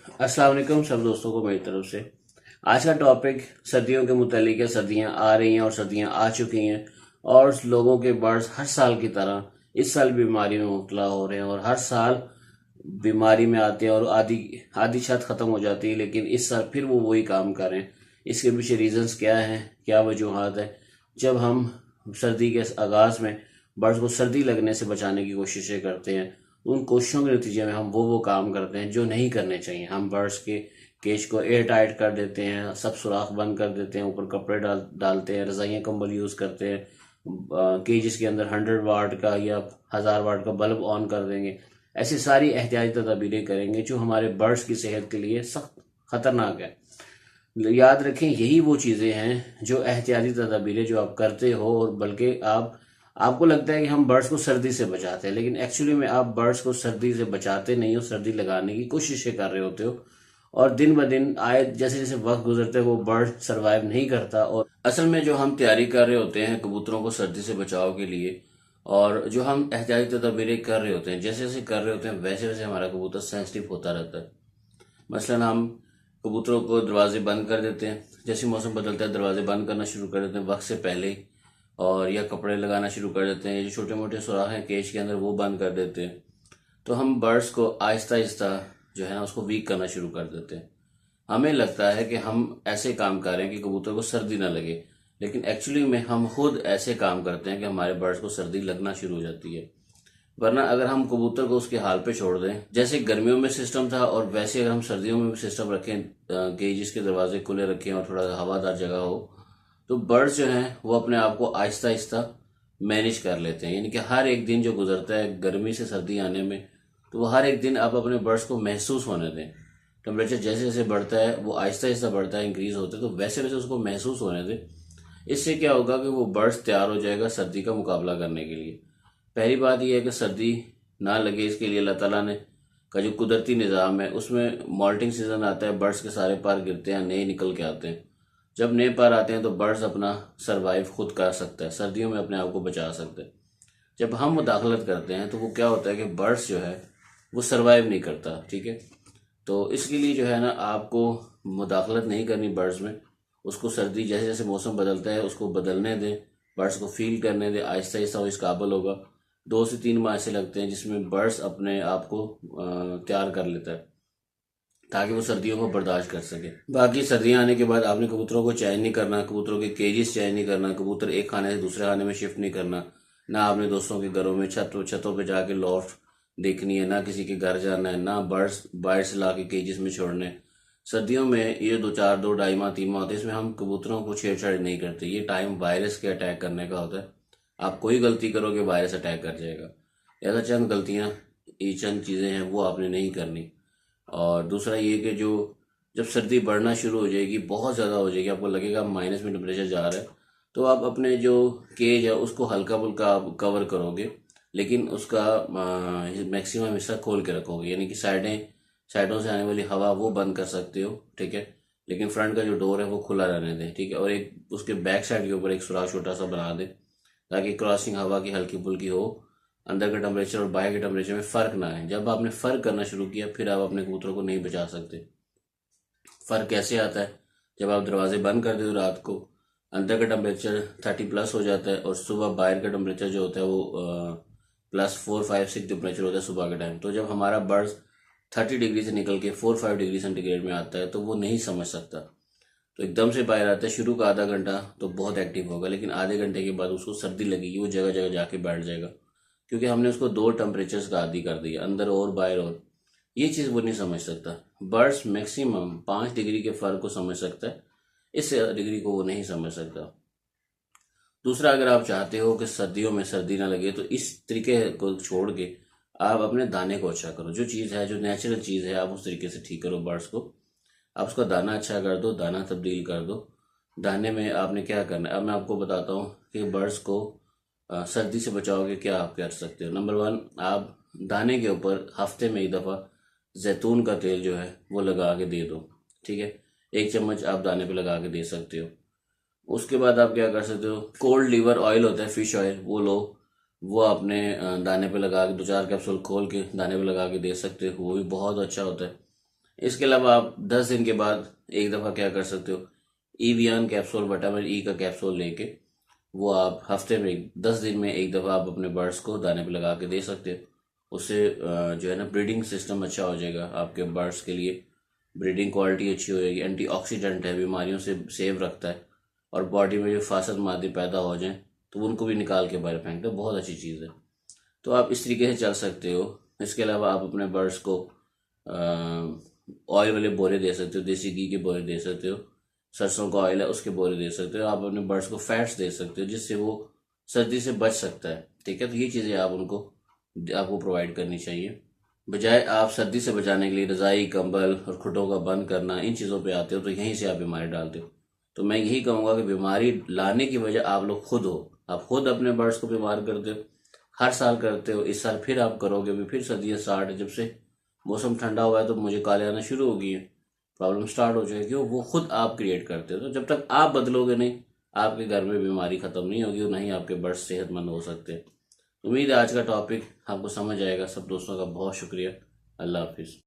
अस्सलाम वालेकुम सब दोस्तों को मेरी तरफ से। आज का टॉपिक सर्दियों के मुतालिक है। सर्दियां आ रही हैं और सर्दियां आ चुकी हैं और लोगों के बर्ड्स हर साल की तरह इस साल बीमारी में मुब्तला हो रहे हैं और हर साल बीमारी में आते हैं और आधी आधी शायद ख़त्म हो जाती है, लेकिन इस साल फिर वो वही काम कर रहे हैं। इसके पीछे रीजंस क्या हैं, क्या वजूहात है? जब हम सर्दी के आगाज़ में बर्ड्स को सर्दी लगने से बचाने की कोशिशें करते हैं, उन कोशिशों के नतीजे में हम वो काम करते हैं जो नहीं करने चाहिए। हम बर्ड्स के केज को एयर टाइट कर देते हैं, सब सुराख बंद कर देते हैं, ऊपर कपड़े डालते हैं, रजाइयाँ कंबल यूज़ करते हैं, केजेस के अंदर 100 वाट का या 1000 वाट का बल्ब ऑन कर देंगे। ऐसी सारी एहतियाती तदाबीरें करेंगे जो हमारे बर्ड्स की सेहत के लिए सख्त खतरनाक है। याद रखें, यही वो चीज़ें हैं जो एहतियाती तदाबीरें जो आप करते हो, और बल्कि आपको लगता है कि हम बर्ड्स को सर्दी से बचाते हैं, लेकिन एक्चुअली में आप बर्ड्स को सर्दी से बचाते नहीं हो, सर्दी लगाने की कोशिशें कर रहे होते हो। और दिन ब दिन आए जैसे जैसे वक्त गुजरते है वो बर्ड सरवाइव नहीं करता। और असल में जो हम तैयारी कर रहे होते हैं कबूतरों को सर्दी से बचाव के लिए, और जो हम एहतियाती तदबीरें कर रहे होते हैं, जैसे जैसे कर रहे होते हैं वैसे वैसे हमारा कबूतर सेंसिटिव होता रहता है। मसलन हम कबूतरों को दरवाजे बंद कर देते हैं, जैसे मौसम बदलता है दरवाजे बंद करना शुरू कर देते हैं वक्त से पहले ही, और या कपड़े लगाना शुरू कर देते हैं, ये जो छोटे मोटे सुराख हैं केज के अंदर वो बंद कर देते हैं। तो हम बर्ड्स को आहिस्ता आहिस्ता जो है ना उसको वीक करना शुरू कर देते हैं। हमें लगता है कि हम ऐसे काम कर रहे हैं कि कबूतर को सर्दी ना लगे, लेकिन एक्चुअली में हम खुद ऐसे काम करते हैं कि हमारे बर्ड्स को सर्दी लगना शुरू हो जाती है। वरना अगर हम कबूतर को उसके हाल पे छोड़ दें, जैसे गर्मियों में सिस्टम था और वैसे अगर हम सर्दियों में भी सिस्टम रखें कि जिसके दरवाजे खुले रखें और थोड़ा हवादार जगह हो, तो बर्ड्स जो हैं वो अपने आप को आहिस्ता आहिस्ता मैनेज कर लेते हैं। यानी कि हर एक दिन जो गुजरता है गर्मी से सर्दी आने में, तो वो हर एक दिन आप अपने बर्ड्स को महसूस होने दें। टेम्परेचर जैसे जैसे बढ़ता है वो आहिस्ता आहिस्ता बढ़ता है, इंक्रीज होता है, तो वैसे वैसे उसको महसूस होने दें। इससे क्या होगा कि वो बर्ड्स तैयार हो जाएगा सर्दी का मुकाबला करने के लिए। पहली बात यह है कि सर्दी ना लगे, इसके लिए अल्लाह ताला ने का जो कुदरती निज़ाम है उसमें मॉल्टिंग सीजन आता है, बर्ड्स के सारे पर गिरते हैं, नए निकल के आते हैं। जब नए पर आते हैं तो बर्ड्स अपना सरवाइव खुद कर सकता है, सर्दियों में अपने आप को बचा सकता है। जब हम मुदाखलत करते हैं तो वो क्या होता है कि बर्ड्स जो है वो सरवाइव नहीं करता। ठीक है, तो इसके लिए जो है ना आपको मुदाखलत नहीं करनी बर्ड्स में। उसको सर्दी जैसे जैसे मौसम बदलता है उसको बदलने दें, बर्ड्स को फील करने दें, आहिस्ता आहिस्ता वो इस काबिल होगा। 2 से 3 माह ऐसे लगते हैं जिसमें बर्ड्स अपने आप को तैयार कर लेता है ताकि वो सर्दियों को बर्दाश्त कर सके। बाकी सर्दियाँ आने के बाद आपने कबूतरों को चेंज नहीं करना, कबूतरों के केजेस चेंज नहीं करना, कबूतर एक खाने से दूसरे खाने में शिफ्ट नहीं करना, ना आपने दोस्तों के घरों में छतों पे जाके लॉफ्ट देखनी है, ना किसी के घर जाना है, ना बर्ड्स बाहर से ला के केजेस में छोड़ने। सर्दियों में ये 2 4 2 ढाई माह 3 माह होते हैं, इसमें हम कबूतरों को छेड़छाड़ नहीं करते। ये टाइम वायरस के अटैक करने का होता है। आप कोई गलती करोगे वायरस अटैक कर जाएगा। ऐसा चंद गलतियाँ, ये चंद चीज़ें हैं वो आपने नहीं करनी। और दूसरा ये कि जो जब सर्दी बढ़ना शुरू हो जाएगी, बहुत ज़्यादा हो जाएगी, आपको लगेगा माइनस में टेम्परेचर जा रहा है, तो आप अपने जो केज है उसको हल्का फुल्का आप कवर करोगे, लेकिन उसका मैक्सिमम हिस्सा खोल के रखोगे। यानी कि साइडों से आने वाली हवा वो बंद कर सकते हो, ठीक है, लेकिन फ्रंट का जो डोर है वो खुला रहने दें। ठीक है, और एक उसके बैक साइड के ऊपर एक सुराख छोटा सा बना दें ताकि क्रॉसिंग हवा की हल्की फुल्की हो, अंदर का टेम्परेचर और बाहर के टेम्परेचर में फ़र्क ना है। जब आपने फ़र्क करना शुरू किया फिर आप अपने कबूतरों को नहीं बचा सकते। फ़र्क कैसे आता है? जब आप दरवाजे बंद कर देते हो रात को, अंदर का टेम्परेचर 30+ हो जाता है और सुबह बाहर का टेम्परेचर जो होता है वो +4 5 6 टेम्परेचर होता है सुबह के टाइम। तो जब हमारा बर्ड्स 30 डिग्री से निकल के 4 5 डिग्री सेंटीग्रेड में आता है तो वो नहीं समझ सकता। तो एकदम से बाहर आता है, शुरू का आधा घंटा तो बहुत एक्टिव होगा, लेकिन आधे घंटे के बाद उसको सर्दी लगेगी, वो जगह जगह जाके बैठ जाएगा, क्योंकि हमने उसको 2 टेम्परेचर्स का आदी कर दिया, अंदर और बाहर। और ये चीज़ वो नहीं समझ सकता। बर्ड्स मैक्सिमम 5 डिग्री के फ़र्क को समझ सकता है, इससे डिग्री को वो नहीं समझ सकता। दूसरा, अगर आप चाहते हो कि सर्दियों में सर्दी ना लगे तो इस तरीके को छोड़ के आप अपने दाने को अच्छा करो। जो चीज़ है, जो नेचुरल चीज़ है, आप उस तरीके से ठीक करो बर्ड्स को। आप उसका दाना अच्छा कर दो, दाना तब्दील कर दो। दाने में आपने क्या करना है, अब मैं आपको बताता हूँ कि बर्ड्स को सर्दी से बचाओगे क्या आप कर सकते हो। नंबर 1, आप दाने के ऊपर हफ्ते में एक दफ़ा जैतून का तेल जो है वो लगा के दे दो। ठीक है, 1 चम्मच आप दाने पे लगा के दे सकते हो। उसके बाद आप क्या कर सकते हो, कोल्ड लीवर ऑयल होता है, फिश ऑयल, वो लो, वो अपने दाने पे लगा के 2 4 कैप्सूल खोल के दाने पे लगा के दे सकते हो, वो भी बहुत अच्छा होता है। इसके अलावा आप 10 दिन के बाद एक दफ़ा क्या कर सकते हो, ईवियान कैप्सूल, विटामिन ई का कैप्सूल लेके वो आप हफ्ते में 10 दिन में एक दफ़ा आप अपने बर्ड्स को दाने पे लगा के दे सकते हो। उससे जो है ना ब्रीडिंग सिस्टम अच्छा हो जाएगा आपके बर्ड्स के लिए, ब्रीडिंग क्वालिटी अच्छी हो जाएगी, एंटीऑक्सीडेंट है, बीमारियों से सेव रखता है, और बॉडी में जो फासद मादे पैदा हो जाएं तो उनको भी निकाल के बाहर फेंकते हैं, बहुत अच्छी चीज़ है। तो आप इस तरीके से चल सकते हो। इसके अलावा आप अपने बर्ड्स को ऑयल वाले बोरे दे सकते हो, देसी घी के बोरे दे सकते हो, सरसों का ऑयल है उसके बोरे दे सकते हो, आप अपने बर्ड्स को फैट्स दे सकते हो जिससे वो सर्दी से बच सकता है। ठीक है, तो ये चीज़ें आप उनको आपको प्रोवाइड करनी चाहिए। बजाय आप सर्दी से बचाने के लिए रज़ाई, कंबल और खुटों का बंद करना, इन चीज़ों पे आते हो तो यहीं से आप बीमारी डालते हो। तो मैं यही कहूँगा कि बीमारी लाने की वजह आप लोग खुद हो, आप खुद अपने बर्ड्स को बीमार करते हो, हर साल करते हो, इस साल फिर आप करोगे भी, फिर सर्दियाँ स्टार्ट है, जब से मौसम ठंडा हुआ है तो मुझे काले आना शुरू हो गई है, प्रॉब्लम स्टार्ट हो जाएगी, वो खुद आप क्रिएट करते हो। तो जब तक आप बदलोगे नहीं, आपके घर में बीमारी खत्म नहीं होगी और नहीं आपके बर्ड्स सेहतमंद हो सकते। उम्मीद है आज का टॉपिक आपको समझ आएगा। सब दोस्तों का बहुत शुक्रिया। अल्लाह हाफिज़।